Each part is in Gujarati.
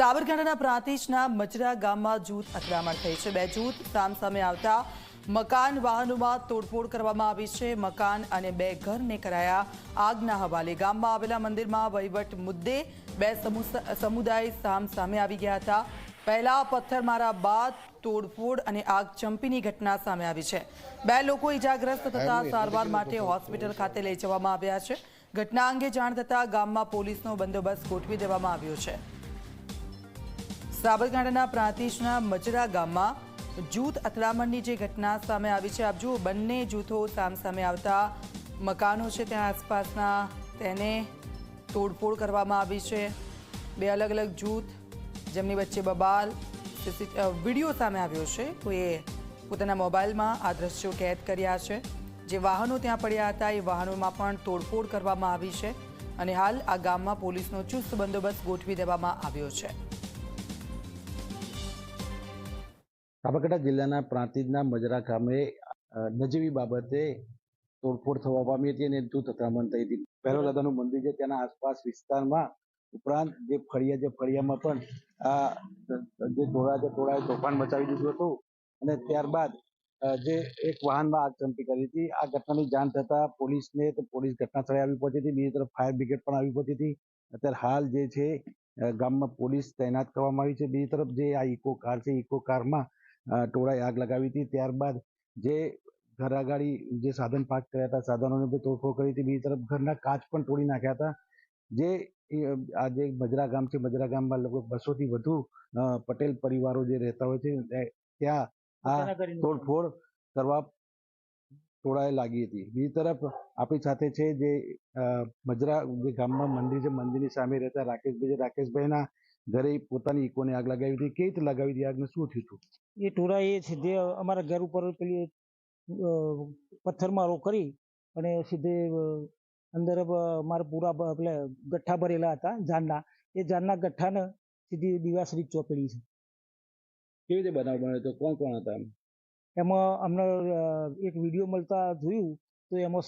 સાબરકાંઠાના પ્રાંતિજના મજરા ગામમાં જૂથ અથડામણ થઈ છે। બે જૂથ સામસામે આવતા મકાન વાહનોમાં તોડફોડ કરવામાં આવી છે। મકાન અને બે ઘરને કરાયા આગના હવાલે। ગામમાં આવેલા મંદિરમાં વહીવટ મુદ્દે બે સમુદાય સામસામે આવી ગયા હતા। પહેલા પથ્થરમારા બાદ તોડફોડ અને આગચંપીની ઘટના સામે આવી છે। બે લોકો ઇજાગ્રસ્ત થતા સારવાર માટે હોસ્પિટલ ખાતે લઈ જવામાં આવ્યા છે। ઘટના અંગે જાણ થતા ગામમાં પોલીસનો બંદોબસ્ત ગોઠવી દેવામાં આવ્યો છે। સાબરકાંઠાના પ્રાંતિજના મજરા ગામમાં જૂથ અથડામણની જે ઘટના સામે આવી છે, આપ જુઓ બંને જૂથો સામસામે આવતા મકાનો છે ત્યાં આસપાસના તેને તોડફોડ કરવામાં આવી છે। બે અલગ અલગ જૂથ જેમની વચ્ચે બબાલ વિડીયો સામે આવ્યો છે। કોઈએ પોતાના મોબાઈલમાં આ દ્રશ્યો કેદ કર્યા છે। જે વાહનો ત્યાં પડ્યા હતા એ વાહનોમાં પણ તોડફોડ કરવામાં આવી છે અને હાલ આ ગામમાં પોલીસનો ચુસ્ત બંદોબસ્ત ગોઠવી દેવામાં આવ્યો છે। સાબરકાંઠા જિલ્લાના પ્રાંતિજના મજરા ગામે નજીવી બાબતે તોડફોડ થવા પામી હતી અને જૂથ અથડામણ થઈ હતી। ભૈરવ દાદાનું મંદિર છે તેના આસપાસ વિસ્તારમાં ઉપરાંત જે ફળિયામાં પણ જે ટોળાએ તોફાન મચાવી દીધું હતું અને ત્યારબાદ જે એક વાહનમાં આગચંપી કરી હતી। આ ઘટનાની જાણ થતા પોલીસને પોલીસ ઘટના સ્થળે આવી પહોંચી હતી। બીજી તરફ ફાયર બ્રિગેડ પણ આવી પહોંચી હતી। અત્યારે હાલ જે છે ગામમાં પોલીસ તૈનાત કરવામાં આવી છે। બીજી તરફ જે આ ઇકો કાર છે, ઇકો કારમાં ટોળાએ આગ લગાવી હતી। ત્યારબાદ જે ઘર આગાડી જે સાધન પાર્ક કર્યા હતા સાધનોને પણ તોડફોડ કરી હતી। બીજી તરફ ઘરના કાચ પણ તોડી નાખ્યા હતા। જે આ જે મજરા ગામ છે, મજરા ગામમાં લગભગ 200 થી વધુ પટેલ પરિવારો જે રહેતા હોય છે ત્યાં આ તોડફોડ કરવા ટોળાએ લાગી હતી। બીજી તરફ આપણી સાથે છે જે મજરા જે ગામમાં મંદિર છે, મંદિરની સામે રહેતા રાકેશભાઈ છે। રાકેશભાઈના ઘરે પોતાની ઇકોને આગ લગાવી હતી। કેવી રીતે લગાવી હતી આગને, શું થયું હતું? એ ટોળા એ છે જે અમારા ઘર ઉપર પેલી પથ્થરમારો કરી અને સીધે અંદર મારા પૂરા એટલે ગઠ્ઠા ભરેલા હતા ઝાડના, એ ઝાડના ગઠ્ઠાને સીધી દિવાસળી ચોપડી છે। કેવી રીતે બનાવ બન્યો તો કોણ કોણ હતા? એમાં અમને એક વિડીયો મળતા જોયું તો એમાં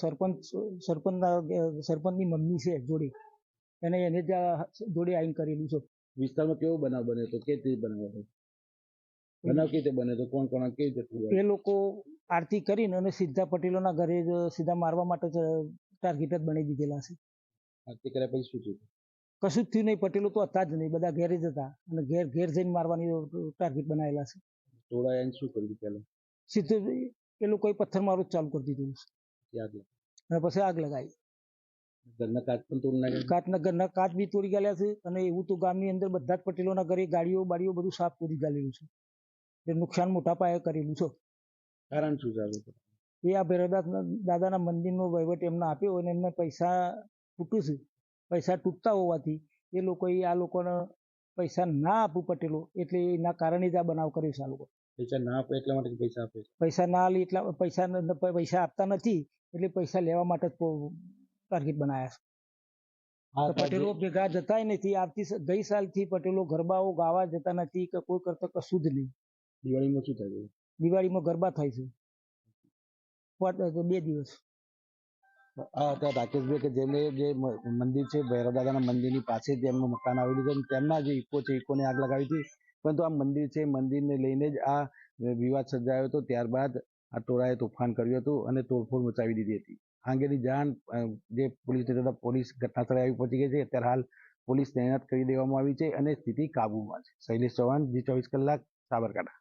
સરપંચની મમ્મી છે જોડે, એને જ જોડે આવીને કરેલું છે। વિસ્તારમાં કેવો બનાવ બન્યો તો, કેવી રીતે બનાવ કેવી રીતે બને તો, કોણ કોણ કેવી રીતે? એ લોકો આરતી કરીને અને સીધા પટેલોના ઘરે જ સીધા મારવા માટે ટાર્ગેટ જ બનાવી દીધેલા છે। આરતી કર્યા પછી શું થયું? કશું જ થયું નહીં, પટેલો તો હતા જ નહીં, બધા ઘેર જ હતા અને ઘેર જઈને મારવાની ટાર્ગેટ બનાવેલા છે। ટોળાએ શું કર્યું પહેલા? સીધું એ લોકોએ પથ્થરમારો ચાલુ કરી દીધું અને પછી આગ લગાવી। ઘરના કાચ પણ તોડી નાખ્યા? ઘરના કાચ બી તોડી ગાલ્યા છે અને એવું તો ગામની અંદર બધા જ પટેલોના ઘરે ગાડીઓ બાડીઓ બધું સાફ તોડી ગાલેલું છે। એ નુકસાન મોટા પાયે કરેલું છે। કારણ શું છે? એ આ ભૈરવ દાદાના મંદિરનો વહીવટ એમને આપ્યો અને એમને પૈસા તૂટ્યું છે। પૈસા તૂટતા હોવાથી એ લોકોએ આ લોકોને પૈસા ના આપવું પટેલો, એટલે એના કારણે જ આ બનાવ કર્યો છે। આ લોકો પૈસા ના આપે એટલા માટે પૈસા આપે? પૈસા ના લે એટલા પૈસા આપતા નથી એટલે પૈસા લેવા માટે જ ટાર્ગેટ બનાવ્યા છે। પટેલો ભેગા જતાય નથી। ગઈ સાલથી પટેલો ગરબાઓ ગાવા જતા નથી કે કોઈ કરતા કશું જ નહીં। દિવાળીમાં શું થાય? દિવાળીમાં ગરબા થાય છે 2 દિવસ। રાકેશભાઈ કે જેમને જે મંદિર છે ભૈરવ દાદાના મંદિરની પાસે તેમનું મકાન આવેલું છે, તેમના જે ઇકો છે ઇકોને આગ લગાવી હતી, પરંતુ આ મંદિર છે મંદિરને લઈને જ આ વિવાદ સર્જાયો હતો। ત્યારબાદ આ ટોળાએ તોફાન કર્યું હતું અને તોડફોડ મચાવી દીધી હતી। આ અંગેની જાણ જે પોલીસને થતા પોલીસ ઘટના સ્થળે આવી પહોંચી ગઈ છે। અત્યારે હાલ પોલીસ તૈનાત કરી દેવામાં આવી છે અને સ્થિતિ કાબૂમાં છે। શૈલેષ ચૌહાણ, જી 24 કલાક, સાબરકાંઠા।